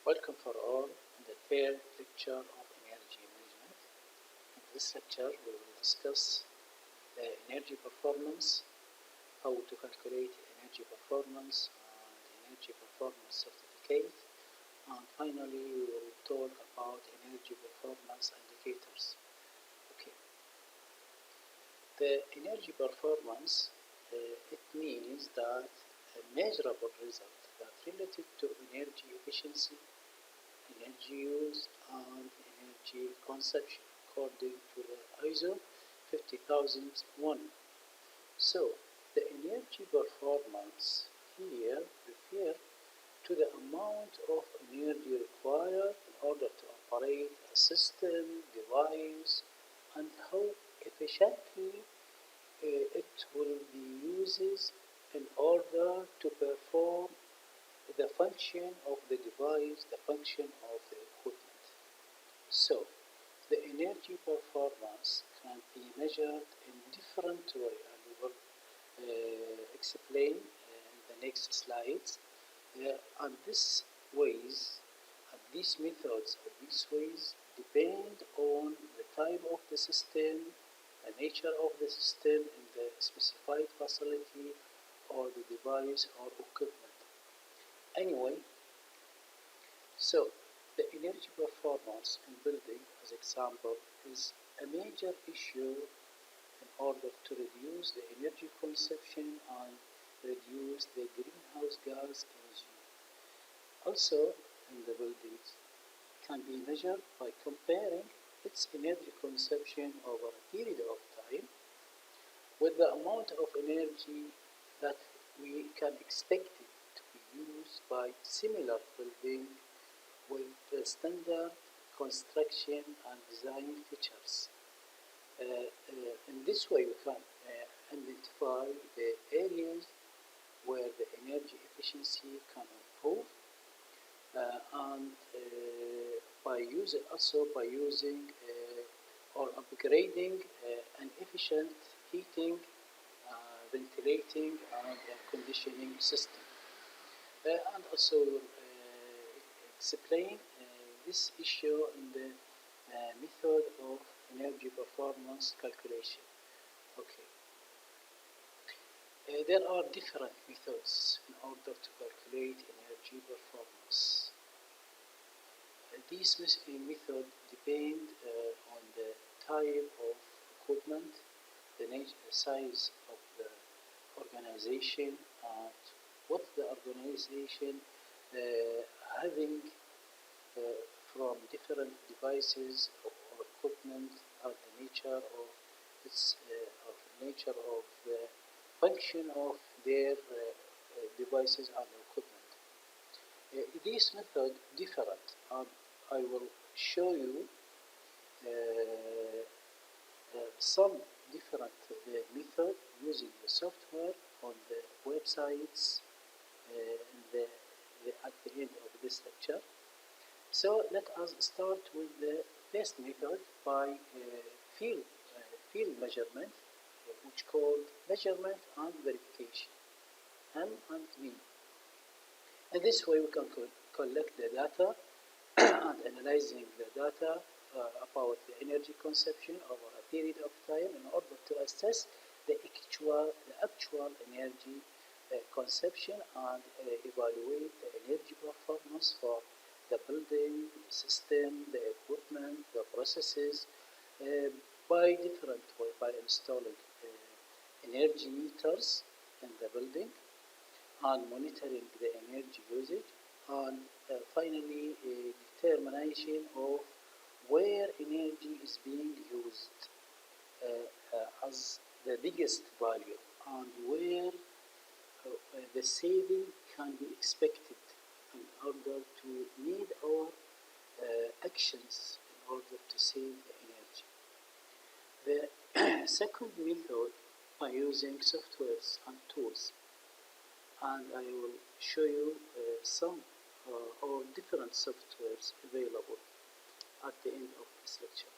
Welcome for all in the third lecture of energy management. In this lecture, we will discuss energy performance, how to calculate energy performance and energy performance certificate, and finally we will talk about energy performance indicators. Okay. The energy performance, it means that a measurable result that related to energy efficiency, energy use, and energy consumption according to the ISO 50001. So, the energy performance here refers to the amount of energy required in order to operate a system, device, and how efficiently it will be used in order to perform the function of the device, the function of the equipment. So, the energy performance can be measured in different ways, and we will explain in the next slides. And these ways, and these methods, or these ways depend on the type of the system, the nature of the system in the specified facility or the device or equipment. Anyway, so the energy performance in building, as example, is a major issue in order to reduce the energy consumption and reduce the greenhouse gas emission. Also, in the buildings, can be measured by comparing its energy consumption over a period of time with the amount of energy that we can expect it to be used by similar building with the standard construction and design features. In this way, we can identify the areas where the energy efficiency can improve, and by using or upgrading an efficient heating, ventilating, and air conditioning system. And also explain this issue in the method of energy performance calculation. Okay. There are different methods in order to calculate energy performance. These methods depend on the type of equipment, the size of the organization, and what the organization having from different devices or equipment, and the nature of the function of their devices and equipment. These methods different, and I will show you some different methods using the software on the websites at the end of this lecture. So let us start with the first method by field measurement, which called measurement and verification, M and V. In this way, we can collect the data and analyzing the data about the energy consumption over a period of time in order to assess the actual energy consumption and evaluate the energy performance for the building, the system, the equipment, the processes by different way, by installing energy meters in the building and monitoring the energy usage, and finally a determination of where energy is being used as the biggest value and where the saving can be expected in order to meet our actions in order to save the energy. The second method by using softwares and tools, and I will show you some or different softwares available at the end of this lecture.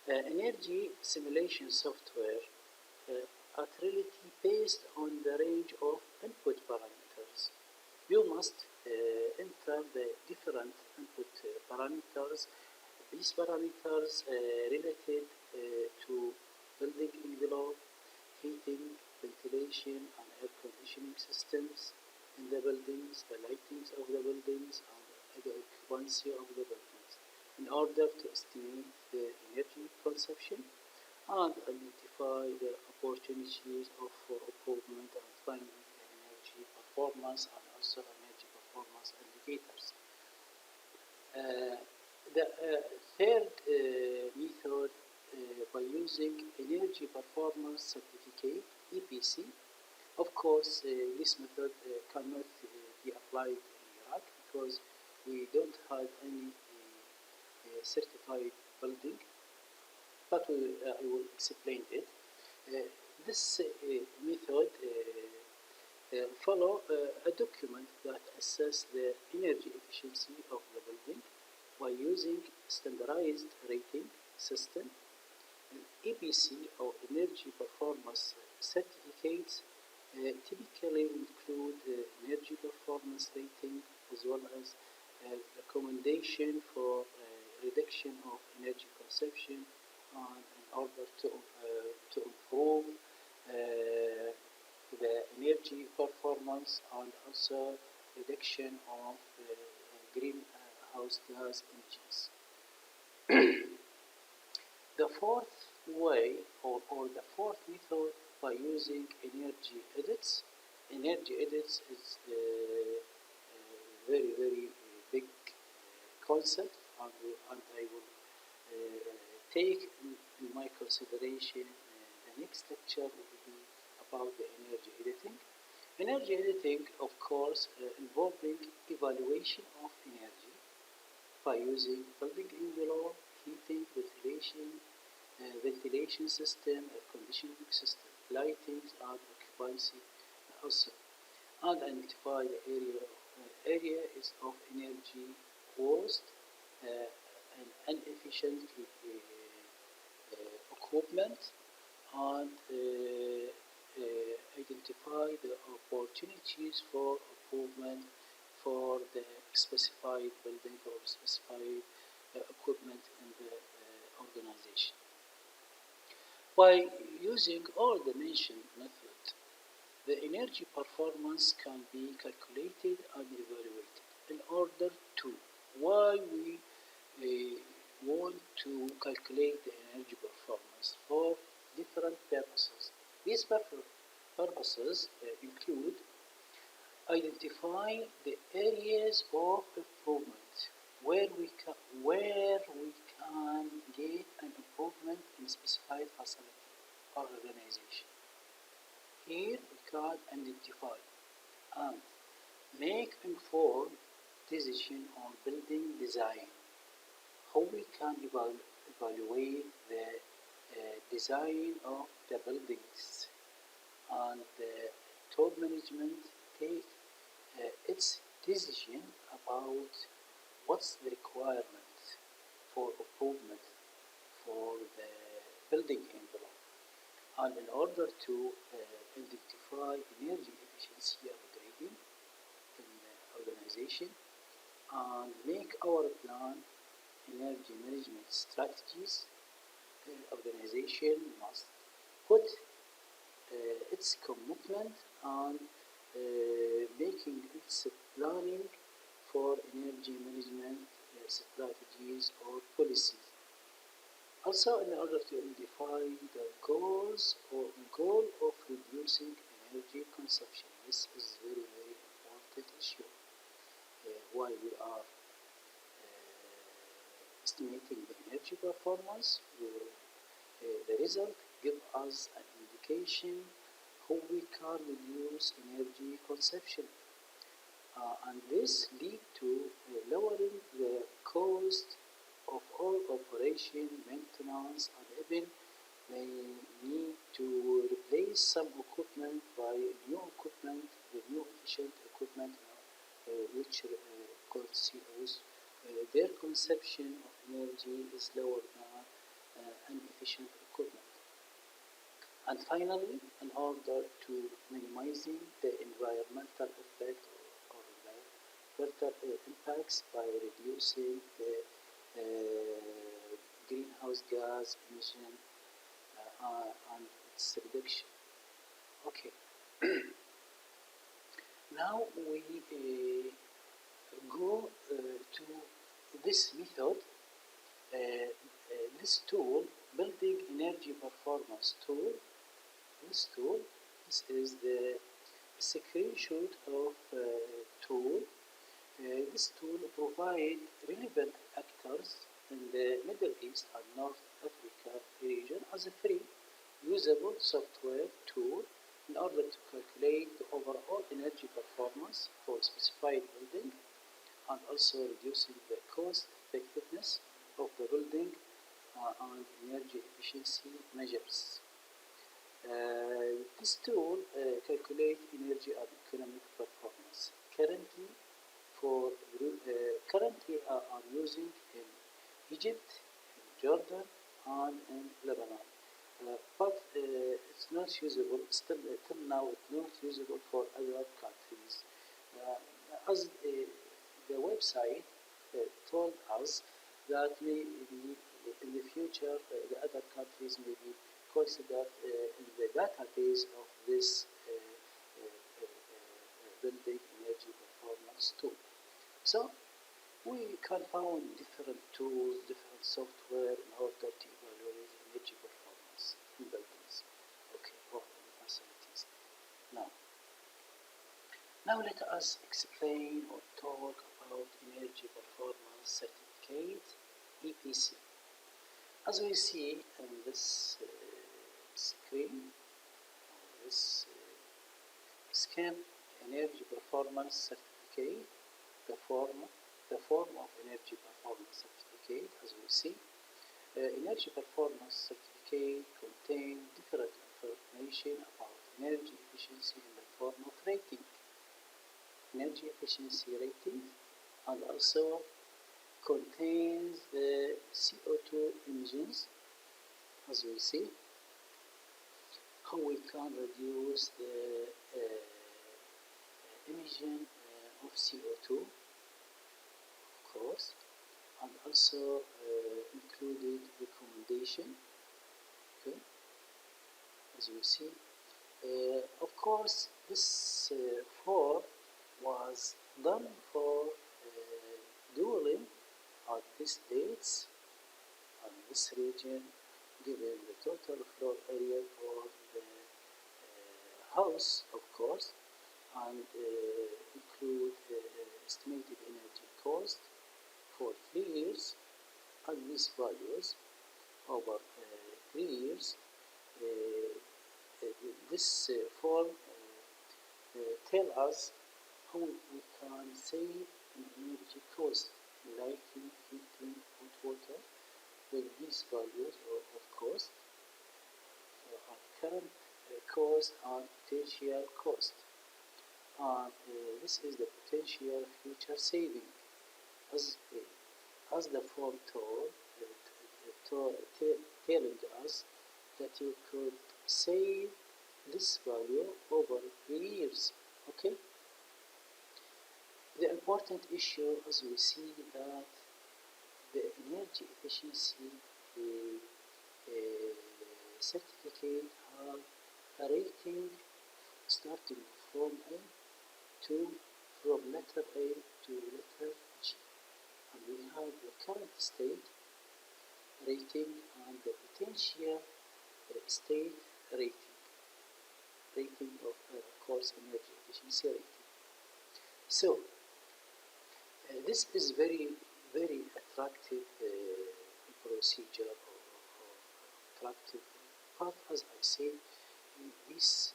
Energy simulation software at reality based on the range of input parameters you must enter the different input parameters. These parameters related to building envelope, heating, ventilation, and air conditioning systems in the buildings, the lightings of the buildings, and the occupancy of the buildings, in order to estimate the energy consumption and identify the opportunities for improvement, and finally the energy performance and also energy performance indicators. Uh, the third method, by using energy performance certificate (EPC). Of course, this method cannot be applied in Iraq because we don't have any certified building, but I will explain it. This method follow a document that assesses the energy efficiency of the building by using standardized rating system. An EPC or energy performance certificates typically include energy performance rating as well as recommendation for reduction of energy consumption and in order to improve the energy performance and also reduction of greenhouse gas emissions. The fourth way or the fourth method by using energy audits. Energy audits is a very big concept, and I will take in my consideration the next lecture will be about the energy editing. Energy editing, of course, involving evaluation of energy by using building envelope, heating, ventilation system, air conditioning system, lightings, and occupancy also, and identify the areas of energy waste and inefficient equipment, and identify the opportunities for improvement for the specified building or specified equipment in the organization. By using all the mentioned methods, the energy performance can be calculated and evaluated. In order to, why we want to calculate the energy performance for different purposes. These purposes include identifying the areas of improvement where we can get an improvement in specified facility or organization. Here we can identify and make informed decision on building design, how we can evaluate the design of the buildings, and the top management take its decision about what's the requirement for improvement for the building envelope. And in order to identify energy efficiency upgrading in the organization and make our plan energy management strategies, the organization must put its commitment on making its planning for energy management strategies or policies. Also, in order to identify the goals or goal of reducing energy consumption, this is very important issue. While we are estimating the energy performance, the result gives us an indication how we can reduce energy consumption. And this lead to lowering the cost of all operation, maintenance, and even may need to replace some equipment by new equipment, new efficient equipment, which their consumption of energy is lower than inefficient equipment. And finally, in order to minimizing the environmental effect or further impacts by reducing the greenhouse gas emission and its reduction. Okay. Now we go to this method. This tool, building energy performance tool. This is the screenshot of tool. This tool provides relevant actors in the Middle East and North Africa region as a free, usable software tool in order to calculate the overall energy performance for a specified building and also reducing the cost effectiveness of the building and energy efficiency measures. This tool calculates energy and economic performance. Currently are using in Egypt, in Jordan, and in Lebanon. But it's not usable, still till now it's not usable for other countries. As the website told us that maybe in the future the other countries may be considered in the database of this building energy performance tool. So we can find different tools, different software in order to evaluate energy performance in buildings. Okay, or in facilities. Now let us explain or talk about energy performance certificate, EPC. As we see in this screen, this scheme, energy performance certificate, the form of energy performance certificate, as we see. Energy performance certificate contains different information about energy efficiency in the form of rating, energy efficiency rating, and also contains the CO2 emissions, as we see, how we can reduce the emission of CO2, of course, and also included recommendation, okay, as you see. Of course, this form was done for dueling at these dates and this region, given the total floor area for the house, of course, and include estimated energy cost for 3 years and these values over 3 years. This form tell us how we can save in energy cost, lighting, heating, hot water, with these values of cost, at current cost and potential cost. And this is the potential future saving, as the form telling us that you could save this value over 3 years. Okay. The important issue, as we see, that the energy efficiency certificate have a rating starting from A to from letter A to letter G, and we have the current state rating and the potential state rating of course energy efficiency rating. So this is very attractive procedure or attractive, but as I say, this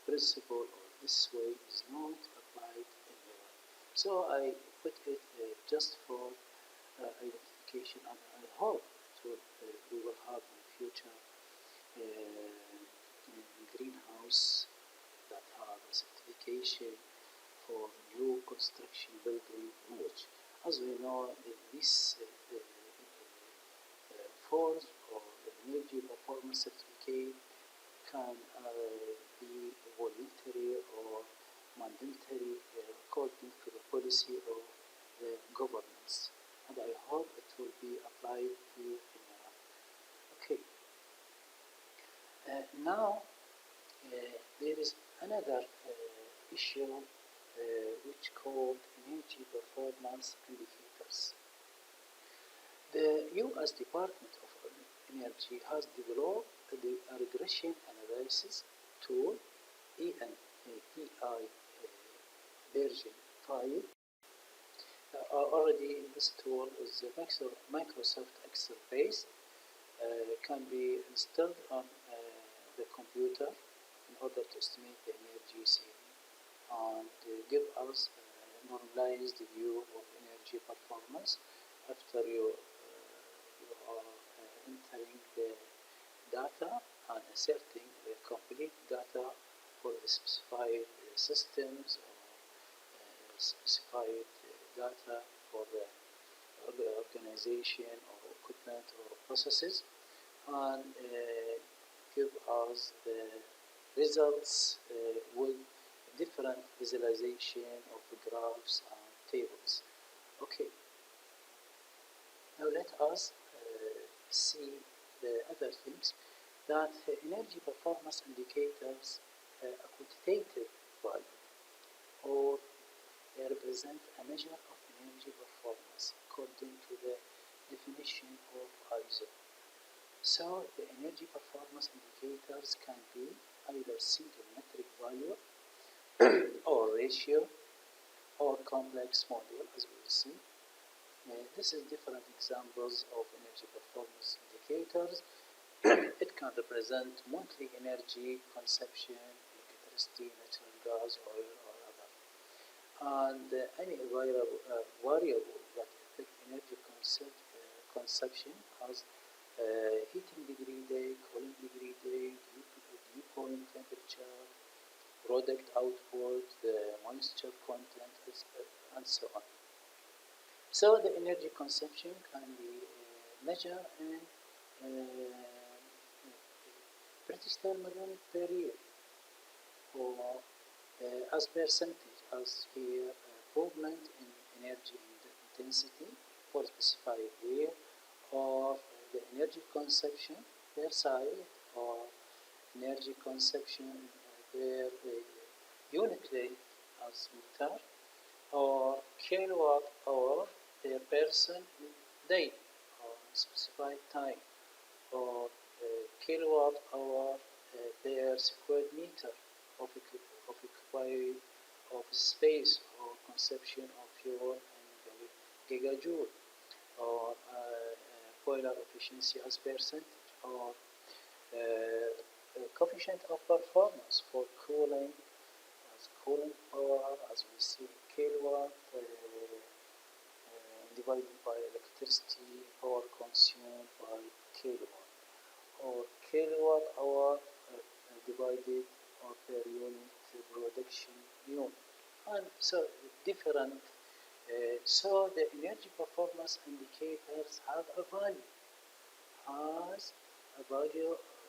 principle or this way is not applied anywhere. So I put it just for identification, and I hope we will have in the future greenhouse that have a certification for new construction building, which, as we know, this forms or energy performance certificate can be voluntary or mandatory according to the policy of the governments, and I hope it will be applied here in MENA. Okay. Now there is another issue which called energy performance indicators. The U.S. Department of Energy has developed a regression analysis tool, EnPI version 5. Already this tool is Microsoft Excel based, can be installed on the computer in order to estimate the energy saving and give us a normalized view of energy performance after you are entering the data and inserting the complete data for the specified systems or specified data for the organization or equipment or processes, and give us the results with different visualization of the graphs and tables. Okay. Now let us see the other things, that energy performance indicators a quantitative value, or they represent a measure of energy performance according to the definition of ISO. So the energy performance indicators can be either single metric value or ratio or complex model, as we will see. This is different examples of energy performance indicators. It can represent monthly energy consumption, electricity, natural gas, oil, or other. And any variable that affect energy consumption as heating degree day, cooling degree day, dew point temperature, product output, the moisture content, and so on. So the energy consumption can be measured in British thermal unit per year, or as percentage, as here improvement in energy intensity for specified year, or the energy consumption per site, or energy consumption per unit rate as meter, or kilowatt hour per person day or specified time, or kilowatt hour per square meter of occupied office space, or consumption of fuel in gigajoule, or boiler efficiency as percentage, or coefficient of performance for cooling as cooling power, as we see kilowatt divided by electricity power consumed by kilowatt, or kilowatt hour divided or per unit production unit, and so different. So the energy performance indicators have a value,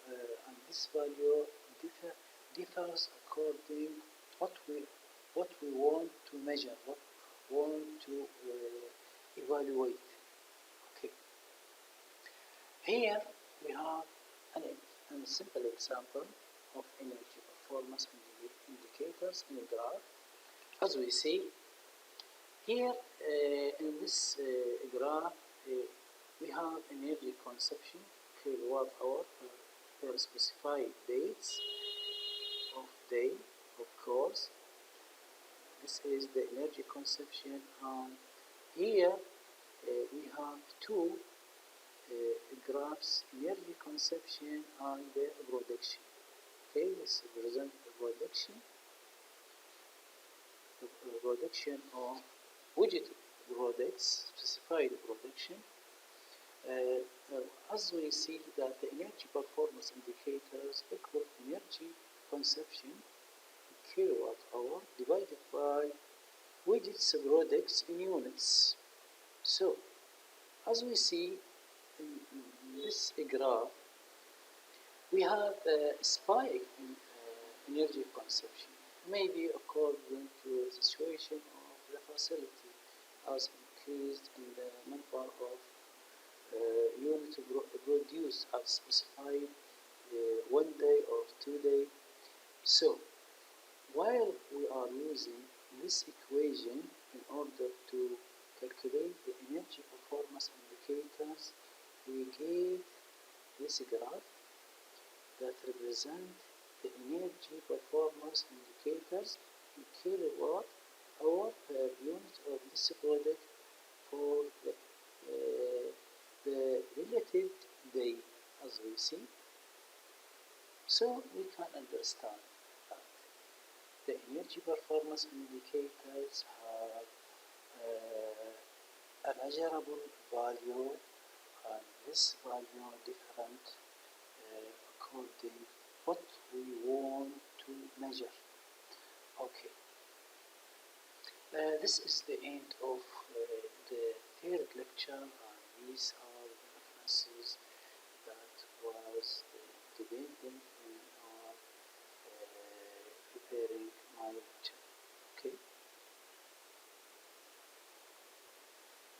and this value differs according what we want to measure, what we want to evaluate. Okay. Here we have a simple example of energy performance indicators in a graph. As we see here in this graph, we have energy consumption kilowatt hour per specified dates of day, of course. This is the energy consumption, and here we have two graphs, energy consumption and the production. Okay, this represents the production of widget products, specified production. As we see that the energy performance indicators equal energy consumption kilowatt hour divided by widgets products in units. So, as we see in this graph, we have a spike in energy consumption. maybe according to the situation of the facility as increased in the number of units produced as specified 1 day or 2 day. So while we are using this equation in order to calculate the energy performance indicators, we get this graph that represents the energy performance indicators in kilowatt hour per unit of this product for the related day, as we see. So we can understand that the energy performance indicators have a measurable value, and this value different according what we want to measure. Okay, this is the end of the third lecture, and these are the references that was dependent in our preparing my lecture. Okay.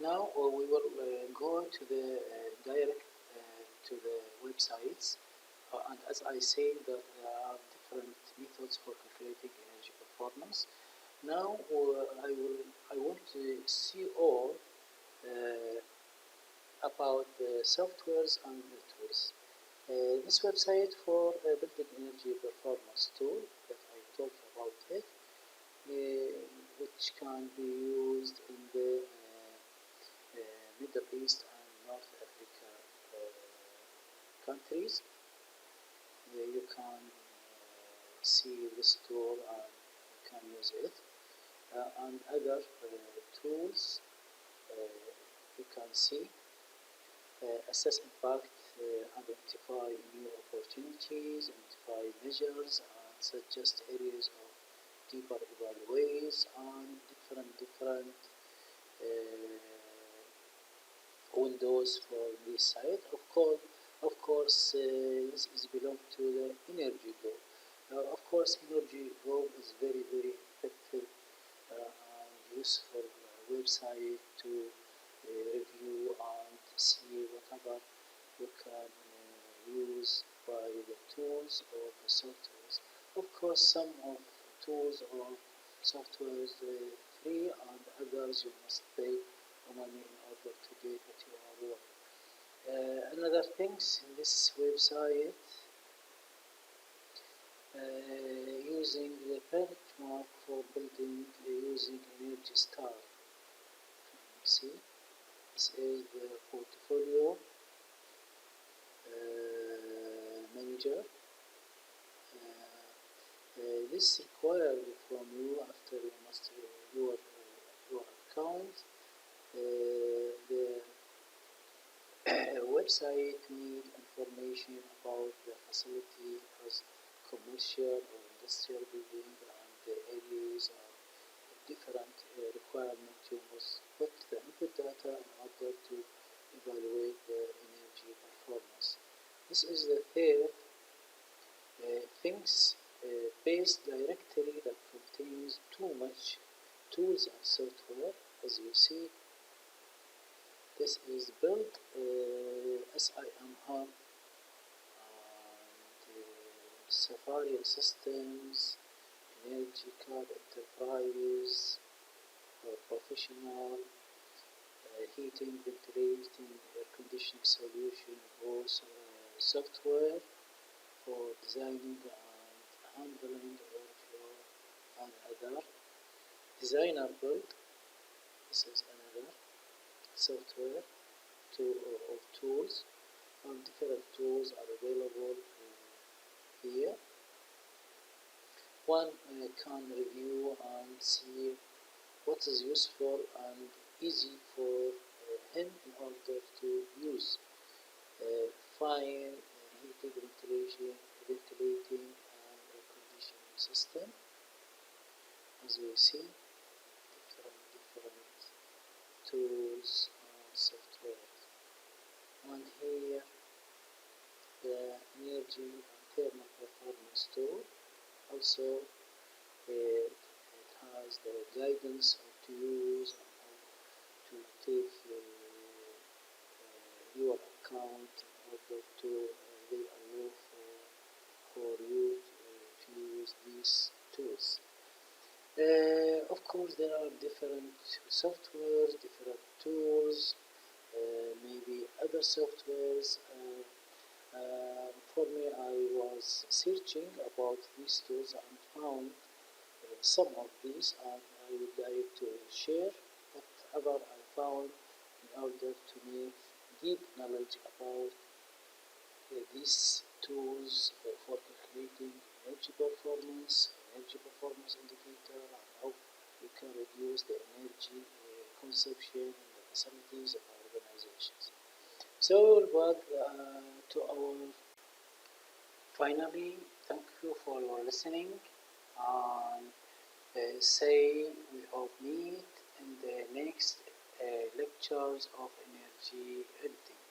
Now we will go to the direct to the websites, and as I said that there are different methods for calculating energy performance. Now I want to see all about the softwares and the tools. This website for building energy performance tool that I talked about it, which can be used in the Middle East and North Africa countries. You can see this tool and you can use it, and other tools you can see. Assess impact, identify new opportunities, identify measures, and suggest areas of deeper evaluations and different windows for this site. Of course, this is belong to the energy goal. Of course, energy goal is very effective and useful website to review and see whatever you can use by the tools or the softwares. Of course, some of tools or softwares free, and others you must pay money in order to get what you are worth. Another things in this website, using the benchmark for building using Energy Star. See, this is the portfolio manager. This required from you after you must your account. The website need information about the facility as commercial or industrial building, and the areas of different requirements. You must put the input data in order to evaluate the energy performance. This is the third things based directory that contains too much tools and software. As you see, this is built SIM Hub and Safari Systems, Energy Card Enterprise, Professional, Heating, Ventilation, Air Conditioning Solution, both software for designing and handling airflow and other. Designer build, this is another software of tools, and different tools are available here. One can review and see what is useful and easy for him in order to use. Fine heating, ventilating and air conditioning system. As we see, different tools and software. And here the energy and thermal performance tool. Also It has the guidance of to use and how to take your account in order to they allow for you to use these tools. Of course, there are different softwares, different tools, maybe other softwares. For me, I was searching about these tools and found some of these, and I would like to share whatever I found in order to make deep knowledge about these tools for calculating energy performance indicator, and how you can reduce the energy consumption in the facilities of organizations. So, but to our finally, thank you for your listening, and say we hope meet in the next lectures of energy editing.